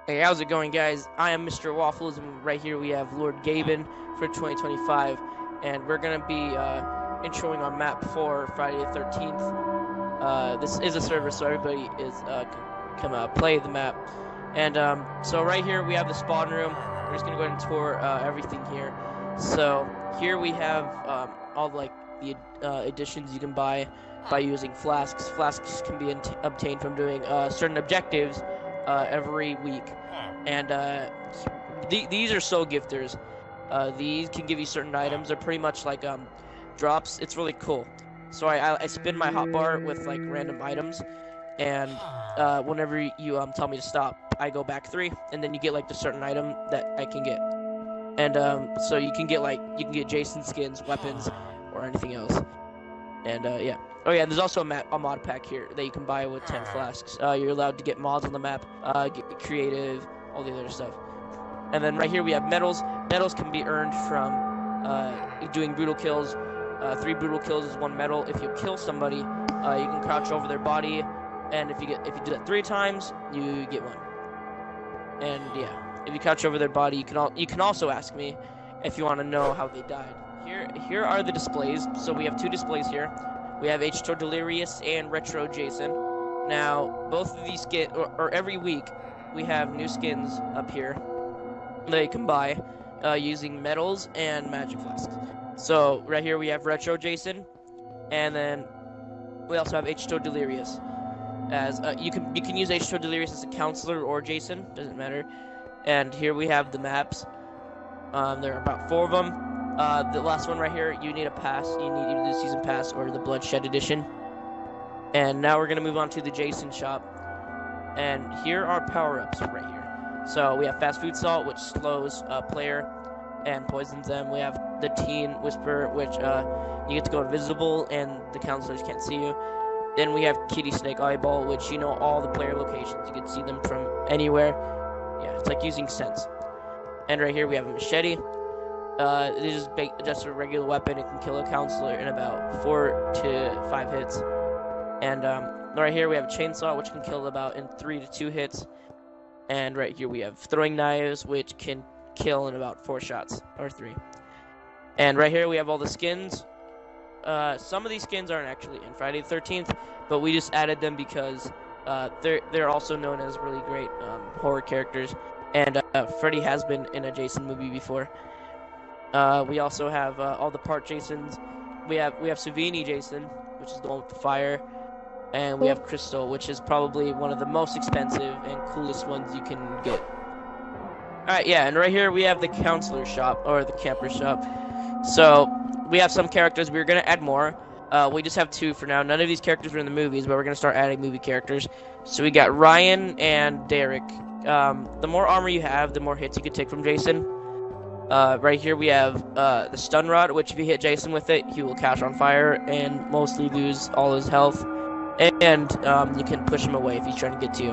Hey, how's it going, guys? I am MisterxWafflez, and right here we have Lord Gaben for 2025, and we're gonna be introing our map for Friday the 13th. This is a server, so everybody is come play the map. And so right here we have the spawn room. We're just gonna go ahead and tour everything here. So here we have all the additions you can buy by using flasks. Flasks can be obtained from doing certain objectives every week, and these are soul gifters. These can give you certain items. They're pretty much like drops. It's really cool. So I spin my hotbar with like random items, and whenever you tell me to stop, I go back 3, and then you get like the certain item that I can get. And so you can get Jason skins, weapons, or anything else. And yeah. Oh yeah, and there's also a mod pack here that you can buy with 10 flasks. You're allowed to get mods on the map, get creative, all the other stuff. And then right here we have medals. Medals can be earned from doing brutal kills. 3 brutal kills is 1 medal. If you kill somebody, you can crouch over their body, and if you do that 3 times, you get 1. And yeah, if you crouch over their body, you can also ask me if you want to know how they died. Here are the displays. So we have 2 displays here. We have H2O Delirious and Retro Jason. Now, both of these skins, or every week, we have new skins up here that you can buy using medals and magic flasks. So right here we have Retro Jason, and then we also have H2O Delirious. As you can use H2O Delirious as a counselor or Jason, doesn't matter. And here we have the maps. There are about 4 of them. The last one right here, you need a pass. You need either the season pass or the Bloodshed edition. And now we're gonna move on to the Jason shop. And here are power-ups right here. So we have Fast Food Salt, which slows a player and poisons them. We have the Teen Whisper, which you get to go invisible and the counselors can't see you. Then we have Kitty Snake Eyeball, which you know all the player locations. You can see them from anywhere. Yeah, it's like using sense. And right here we have a machete. It is just a regular weapon. It can kill a counselor in about 4 to 5 hits. And right here we have a chainsaw, which can kill about in 3 to 2 hits. And right here we have throwing knives, which can kill in about 4 shots or 3. And right here we have all the skins. Some of these skins aren't actually in Friday the 13th, but we just added them because they're also known as really great horror characters. And Freddy has been in a Jason movie before. We also have all the part Jasons. We have Savini Jason, which is the one with the fire, and we have Crystal, which is probably one of the most expensive and coolest ones you can get. Alright, yeah, and right here we have the counselor shop, or the camper shop. So we have some characters. We're gonna add more. We just have 2 for now. None of these characters were in the movies, but we're gonna start adding movie characters. So we got Ryan and Derek. The more armor you have, the more hits you can take from Jason. Right here we have the stun rod, which if you hit Jason with it, he will catch on fire and mostly lose all his health. And you can push him away if he's trying to get to you.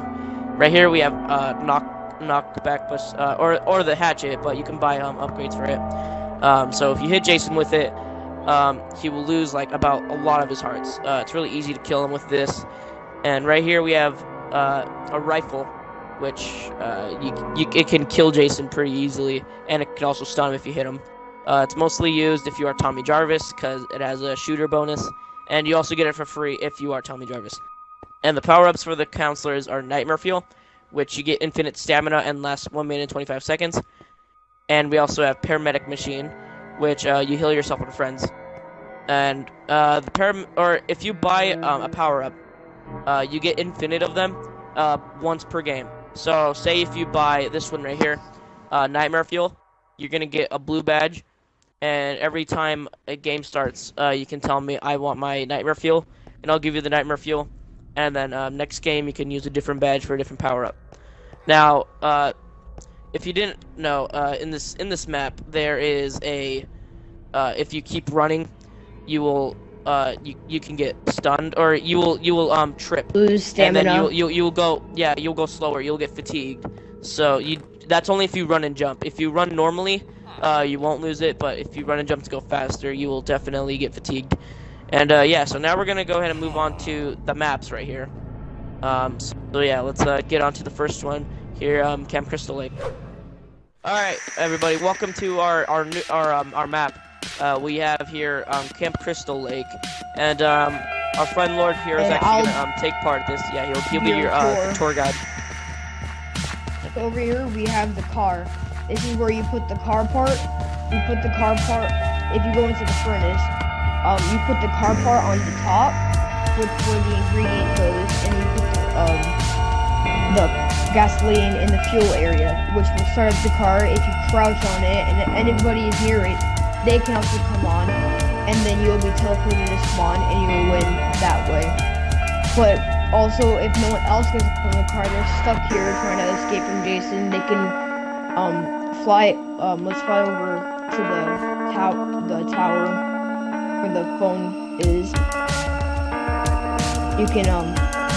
Right here we have knockback push, or the hatchet, but you can buy upgrades for it. So if you hit Jason with it, he will lose like about a lot of his hearts. It's really easy to kill him with this. And right here we have a rifle, which it can kill Jason pretty easily, and it can also stun him if you hit him. It's mostly used if you are Tommy Jarvis, because it has a shooter bonus, and you also get it for free if you are Tommy Jarvis. And the power-ups for the counselors are Nightmare Fuel, which you get infinite stamina and lasts 1 minute and 25 seconds. And we also have Paramedic Machine, which you heal yourself with friends. And if you buy a power-up, you get infinite of them once per game. So say if you buy this one right here, Nightmare Fuel, you're gonna get a blue badge, and every time a game starts, you can tell me I want my Nightmare Fuel, and I'll give you the Nightmare Fuel. And then next game you can use a different badge for a different power up. Now, if you didn't know, in this map there is a if you keep running, you will you can get stunned, or you will trip, lose stamina, and then you'll go slower. You'll get fatigued. So that's only if you run and jump. If you run normally, you won't lose it, but if you run and jump to go faster, you will definitely get fatigued. And yeah, so now we're gonna go ahead and move on to the maps right here. So yeah, let's get on to the first one. here, Camp Crystal Lake. All right, everybody, welcome to our map. We have here Camp Crystal Lake, and our friend Lord here is actually gonna take part of this. Yeah, he'll be your tour guide. Over here we have the car. This is where you put the car part. You put the car part. If you go into the furnace, you put the car part on the top, where the ingredient goes, and you put the gasoline in the fuel area, which will start up the car. If you crouch on it and anybody is near it, they can also come on, and then you'll be teleported to spawn, and you'll win that way. But also, if no one else gets from the car, they're stuck here trying to escape from Jason. They can fly. Let's fly over to the tower where the phone is. You can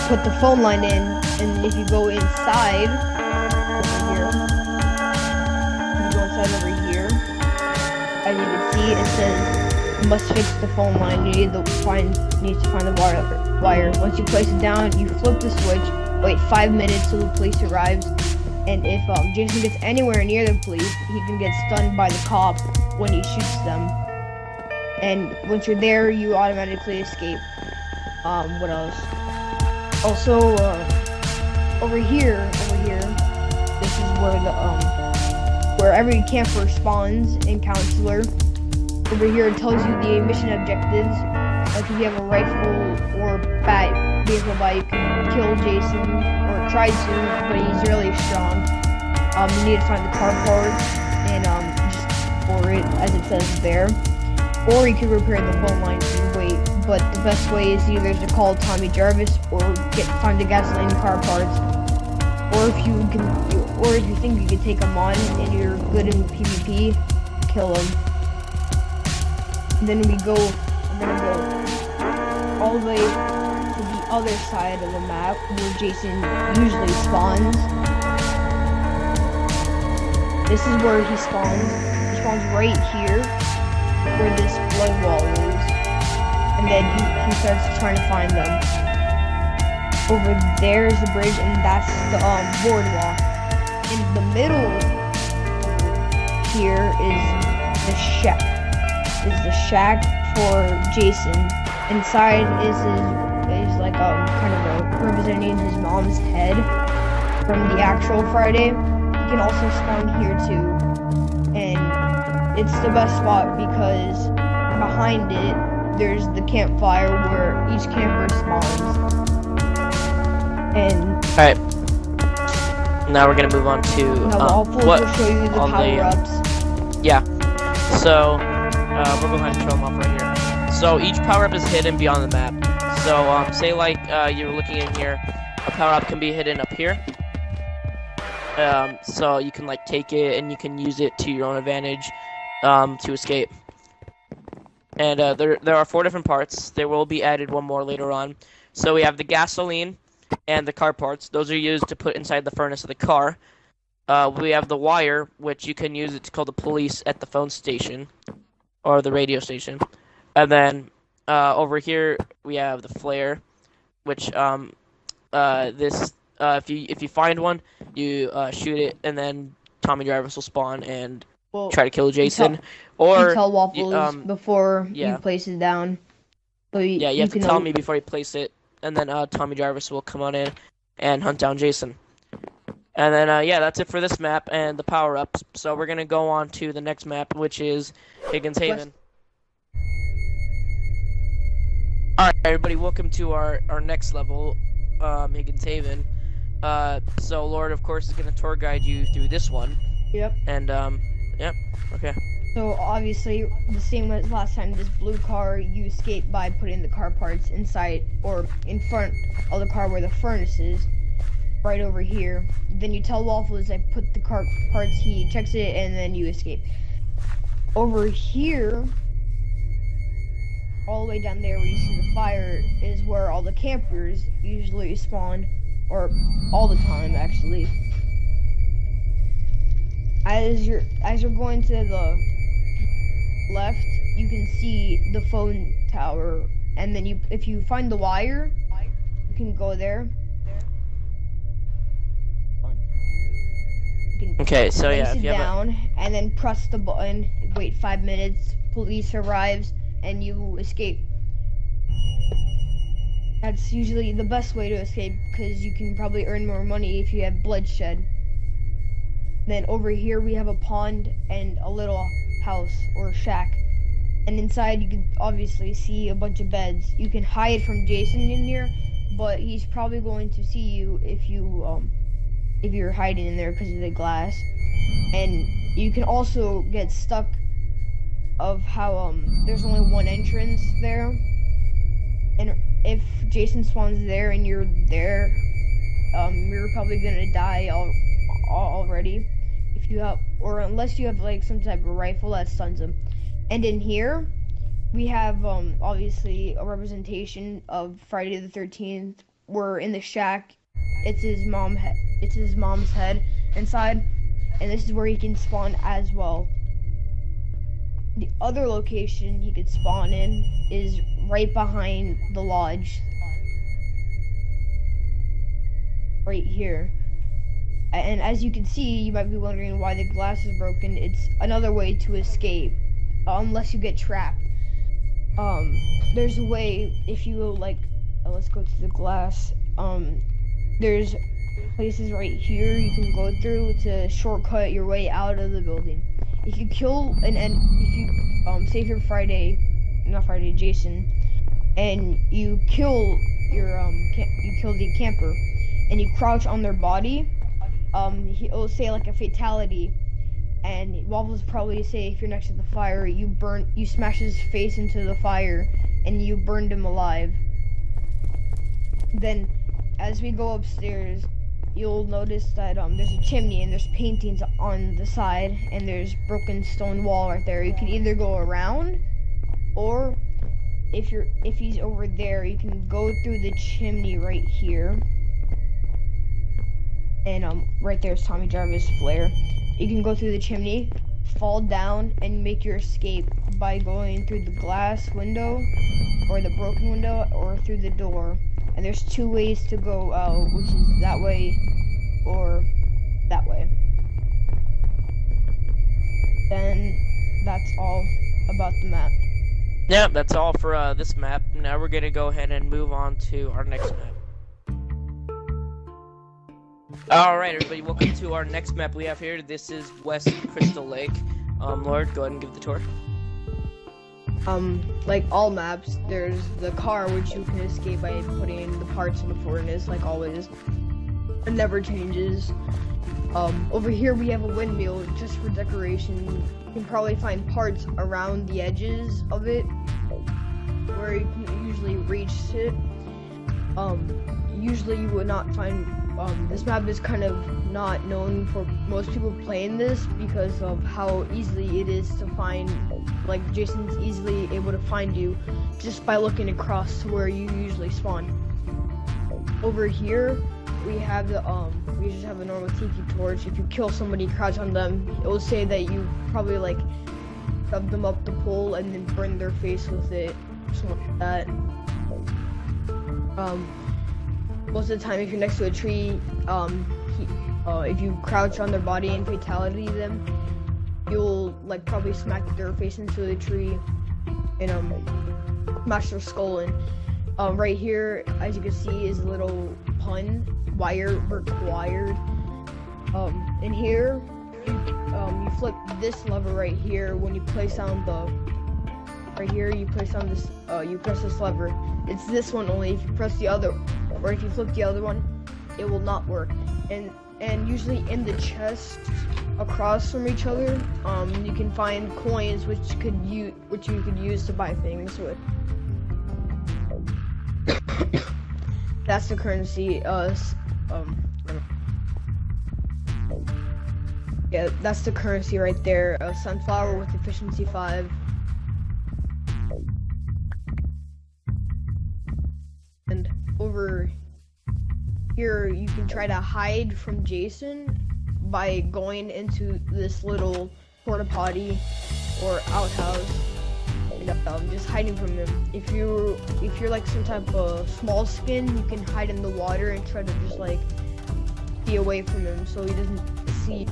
put the phone line in, and if you go inside over here, as you can see, it says you must fix the phone line. You need to find the wire. Once you place it down, you flip the switch, wait 5 minutes till the police arrives, and if Jason gets anywhere near the police, he can get stunned by the cop when he shoots them. And once you're there, you automatically escape. What else? Also, over here, this is where where every camper spawns in Counselor. Over here, it tells you the mission objectives. Like if you have a rifle or vehicle bat, you can kill Jason, or try to, but he's really strong. You need to find the car parts and just for it, as it says there. Or you can repair the phone line and wait. But the best way is either to call Tommy Jarvis or find the gasoline car parts. Or if you think you can take them on and you're good in PvP, kill them. And then we're gonna go all the way to the other side of the map where Jason usually spawns. This is where he spawns. He spawns right here, where this blood wall is. And then he starts trying to find them. Over there is the bridge, and that's the boardwalk. In the middle here is the shack. Shack for Jason. Inside is like kind of representing his mom's head from the actual Friday. You can also spawn here too, and it's the best spot because behind it there's the campfire where each camper spawns. And alright, now we're gonna move on to Waffles will show you the power-ups. Yeah, so we're going to show them off right here. So each power-up is hidden beyond the map. So say like you're looking in here, a power-up can be hidden up here. So you can like take it and you can use it to your own advantage to escape. And there are 4 different parts. There will be added one more later on. So we have the gasoline and the car parts. Those are used to put inside the furnace of the car. We have the wire, which you can use it to call the police at the phone station or the radio station. And then over here we have the flare, which if you find one, you shoot it, and then Tommy Jarvis will spawn and try to kill Jason. You tell Waffles before you place it down. So you have to tell me before you place it, and then Tommy Jarvis will come on in and hunt down Jason. And then that's it for this map and the power-ups. So we're gonna go on to the next map, which is Higgins Haven. Alright, everybody, welcome to our next level, Higgins Haven. So Lord, of course, is gonna tour guide you through this one. Yep. And yep. Okay. So obviously, the same as last time, this blue car, you escape by putting the car parts inside or in front of the car where the furnace is, right over here. Then you tell Waffles I put the car parts, he checks it, and then you escape. Over here, all the way down there where you see the fire, is where all the campers usually spawn, or all the time actually. As you're going to the left, you can see the phone tower, and then if you find the wire, you can go there. Okay, so Place yeah, if it you have down, and then press the button. Wait 5 minutes. Police arrives, and you escape. That's usually the best way to escape because you can probably earn more money if you have bloodshed. Then over here we have a pond and a little house or shack. And inside you can obviously see a bunch of beds. You can hide from Jason in here, but he's probably going to see you if you're hiding in there because of the glass. And you can also get stuck of how there's only one entrance there. And if Jason spawns there and you're there, you're probably gonna die already. If you have, or unless you have like some type of rifle that stuns him. And in here, we have obviously a representation of Friday the 13th. We're in the shack. It's his mom's head inside, and this is where he can spawn as well. The other location he could spawn in is right behind the lodge. Right here. And as you can see, you might be wondering why the glass is broken. It's another way to escape, unless you get trapped. There's a way if you like, let's go to the glass. There's places right here you can go through to shortcut your way out of the building. If you kill save your Jason, and you kill the camper, and you crouch on their body, it'll say like a fatality, and Waffles probably say if you're next to the fire, you smash his face into the fire, and you burned him alive. Then, as we go upstairs, you'll notice that there's a chimney and there's paintings on the side, and there's broken stone wall right there. You can either go around, or if he's over there, you can go through the chimney right here. And right there's Tommy Jarvis' flare. You can go through the chimney, fall down, and make your escape by going through the glass window, or the broken window, or through the door. And there's two ways to go out, which is that way or that way. Then that's all about the map. Yeah, that's all for this map. Now we're gonna go ahead and move on to our next map. Alright everybody, welcome to our next map we have here. This is West Crystal Lake. Lord, go ahead and give the tour. Like all maps, there's the car which you can escape by putting the parts in the furnace, like always. It never changes. Over here we have a windmill just for decoration. You can probably find parts around the edges of it where you can usually reach it. Usually you would not find, this map is kind of not known for most people playing this because of how easily it is to find, like Jason's easily able to find you just by looking across to where you usually spawn. Over here, we have we just have a normal tiki torch. If you kill somebody, crouch on them, it will say that you probably like shove them up the pole and then burn their face with it, something like that. Most of the time, if you're next to a tree, if you crouch on their body and fatality them, you'll like probably smack their face into the tree and smash their skull in. Right here, as you can see, is a little pun, wire required. In here, you flip this lever right here. When you place on you press this lever. It's this one only. If you press the other, or if you flip the other one, it will not work. And usually in the chest across from each other, you can find coins which you could use to buy things with. That's the currency. Yeah, that's the currency right there. Sunflower with efficiency 5. And over here, you can try to hide from Jason by going into this little porta potty or outhouse and just hiding from him. If you're like some type of small skin, you can hide in the water and try to just like be away from him so he doesn't see.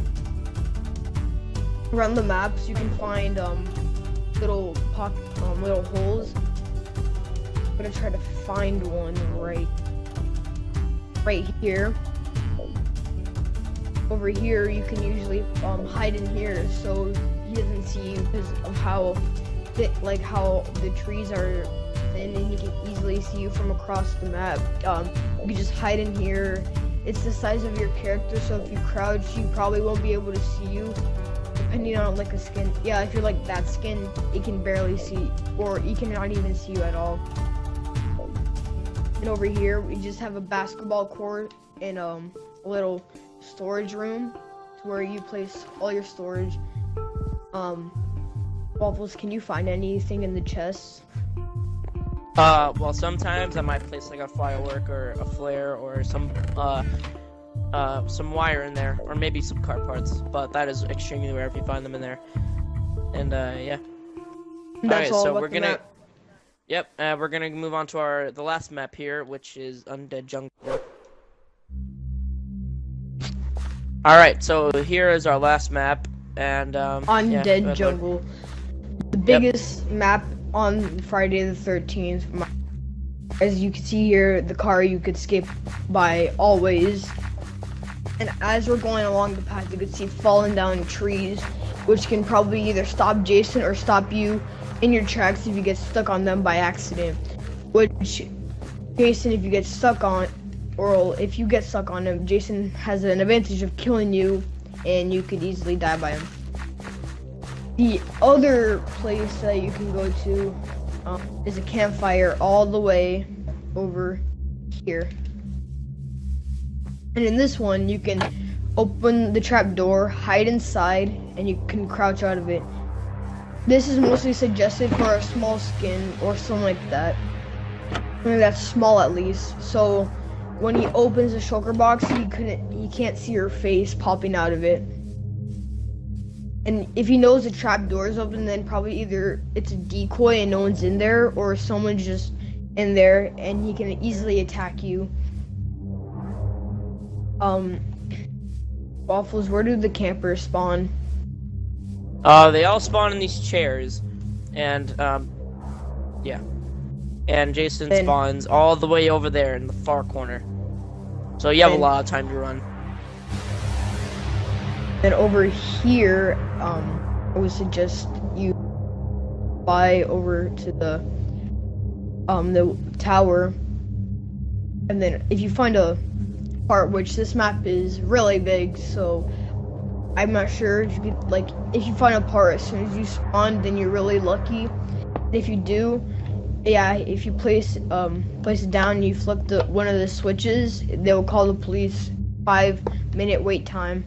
around the maps, you can find little little holes. I'm gonna try to find one right here. Over here, you can usually hide in here, so he doesn't see you because of how thick, like how the trees are thin, and he can easily see you from across the map. You can just hide in here. It's the size of your character, so if you crouch, you probably won't be able to see you. Depending on like a skin, yeah, if you're like that skin, it can barely see, or it cannot even see you at all. And over here, we just have a basketball court and a little storage room to where you place all your storage. Waffles, can you find anything in the chests? Well, sometimes I might place like a firework or a flare or some wire in there, or maybe some car parts, but that is extremely rare if you find them in there. And yeah. That's all so about we're the gonna map. Yep, we're gonna move on to the last map here, which is Undead Jungle. Alright, so here is our last map, and Undead Jungle. The biggest map on Friday the 13th. As you can see here, the car you could skip by always. And as we're going along the path, you can see falling down trees, which can probably either stop Jason or stop you in your tracks if you get stuck on them by accident. Which, Jason, if you get stuck on, or if you get stuck on him, Jason has an advantage of killing you, and you could easily die by him. The other place that you can go to is a campfire all the way over here. And in this one, you can open the trap door, hide inside, and you can crouch out of it. This is mostly suggested for a small skin or something like that. Something that's small at least. So when he opens the shulker box, he can't see your face popping out of it. And if he knows the trap door is open, then probably either it's a decoy and no one's in there, or someone's just in there and he can easily attack you. Waffles, where do the campers spawn? They all spawn in these chairs, and yeah. And Jason spawns all the way over there in the far corner. So you have a lot of time to run. And over here, I would suggest you fly over to the tower, and then if you find a part, which this map is really big, so I'm not sure if you could, like, if you find a part as soon as you spawn, then you're really lucky. If you do, yeah, if you place it down and you flip one of the switches, they will call the police. 5-minute wait time.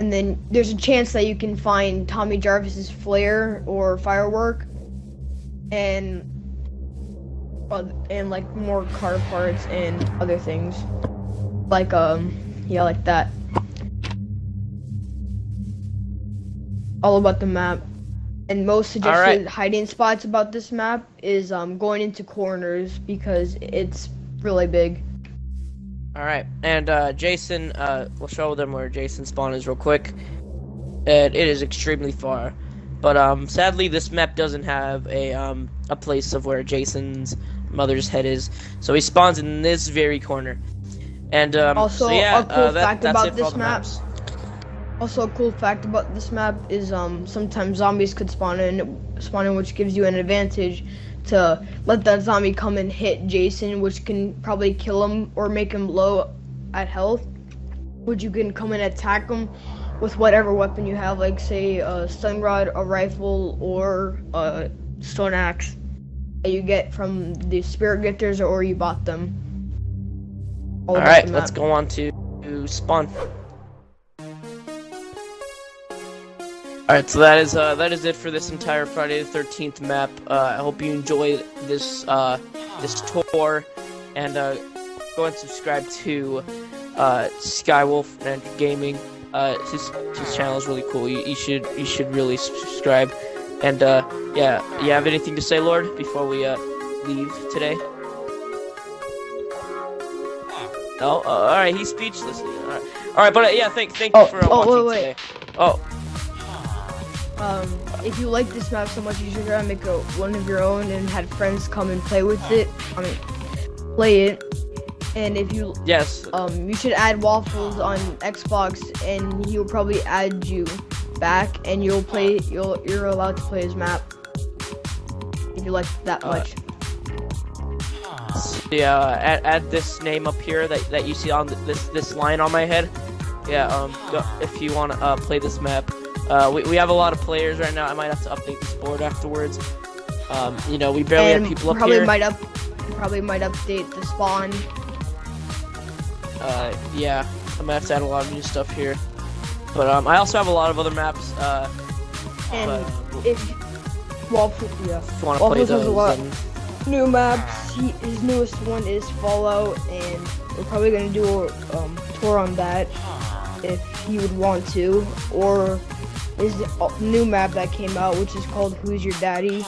And then there's a chance that you can find Tommy Jarvis's flare or firework, and like more car parts and other things, like yeah, like that. All about the map. And most suggested hiding spots about this map is going into corners because it's really big. Alright, and Jason, we'll show them where Jason's spawn is real quick. And it is extremely far. But sadly this map doesn't have a place of where Jason's mother's head is. So he spawns in this very corner. And also, so yeah, a cool fact that's about it for all this the map. maps. Also, a cool fact about this map is sometimes zombies could spawn in, which gives you an advantage to let that zombie come and hit Jason, which can probably kill him or make him low at health. Which you can come and attack him with whatever weapon you have, like say a stun rod, a rifle, or a stone axe that you get from the spirit gifters or you bought them. Alright, let's go on to spawn. Alright, so that is it for this entire Friday the 13th map. I hope you enjoyed this this tour, and go and subscribe to SkyWolf and Gaming. His channel is really cool. You should really subscribe. And yeah, you have anything to say, Lord, before we leave today? No. All right, he's speechless. All right, but yeah, thank you for watching today. Oh. If you like this map so much, you should try to make one of your own and had friends come and play with it. Play it. And if you you should add Waffles on Xbox, and he'll probably add you back, and you're allowed to play his map if you like that much. Yeah, add this name up here that you see on this line on my head. Yeah, if you want to play this map. We have a lot of players right now. I might have to update this board afterwards. You know, we barely have people up here. Probably might update the spawn. Yeah, I might have to add a lot of new stuff here. But I also have a lot of other maps. If Waffles, if you want to play those, then... new maps. His newest one is Fallout, and we're probably gonna do a tour on that if he would want to, or his new map that came out, which is called Who's Your Daddy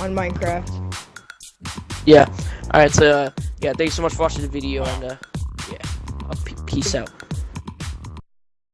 on Minecraft. Yeah. All right. So yeah, thanks so much for watching the video, and yeah, peace out.